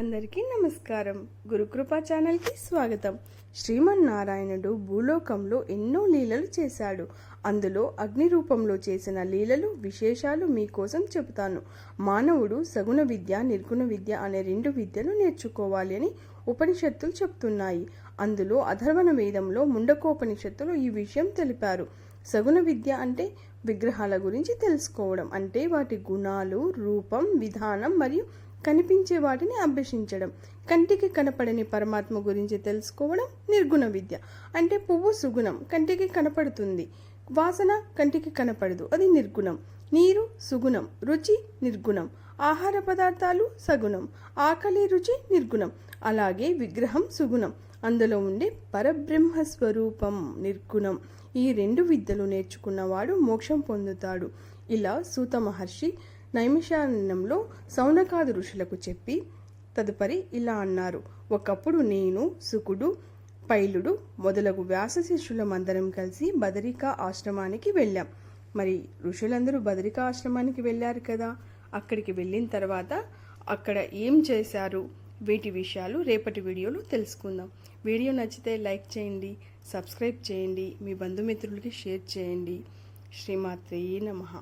అందరికీ నమస్కారం. గురుకృపా ఛానల్కి స్వాగతం. శ్రీమన్నారాయణుడు భూలోకంలో ఎన్నో లీలలు చేశాడు. అందులో అగ్ని రూపంలో చేసిన లీలలు విశేషాలు మీకోసం చెబుతాను. మానవుడు సగుణ విద్య, నిర్గుణ విద్య అనే రెండు విద్యలు నేర్చుకోవాలి అని ఉపనిషత్తులు చెప్తున్నాయి. అందులో అథర్వణ వేదంలో ముండకోపనిషత్తులు ఈ విషయం తెలిపారు. సగుణ విద్య అంటే విగ్రహాల గురించి తెలుసుకోవడం, అంటే వాటి గుణాలు, రూపం, విధానం మరియు కనిపించే వాటిని అభ్యసించడం. కంటికి కనపడని పరమాత్మ గురించి తెలుసుకోవడం నిర్గుణ విద్య. అంటే పువ్వు సుగుణం, కంటికి కనపడుతుంది. వాసన కంటికి కనపడదు, అది నిర్గుణం. నీరు సుగుణం, రుచి నిర్గుణం. ఆహార పదార్థాలు సగుణం, ఆకలి రుచి నిర్గుణం. అలాగే విగ్రహం సుగుణం, అందులో ఉండే పరబ్రహ్మ స్వరూపం నిర్గుణం. ఈ రెండు విద్యలు నేర్చుకున్నవాడు మోక్షం పొందుతాడు. ఇలా సూత మహర్షి నైమిషారణ్యంలో సౌనకాది ఋషులకు చెప్పి తదుపరి ఇలా అన్నారు. ఒకప్పుడు నేను, శుకుడు, పైలుడు మొదలగు వ్యాస శిష్యులమందరం కలిసి బదరికా ఆశ్రమానికి వెళ్ళాం. మరి ఋషులందరూ బదరికా ఆశ్రమానికి వెళ్ళారు కదా. అక్కడికి వెళ్ళిన తర్వాత అక్కడ ఏం చేశారు, వీటి విషయాలు రేపటి వీడియోలో తెలుసుకుందాం. వీడియో నచ్చితే లైక్ చేయండి, సబ్స్క్రైబ్ చేయండి, మీ బంధుమిత్రులకి షేర్ చేయండి. శ్రీమాత్రే నమః.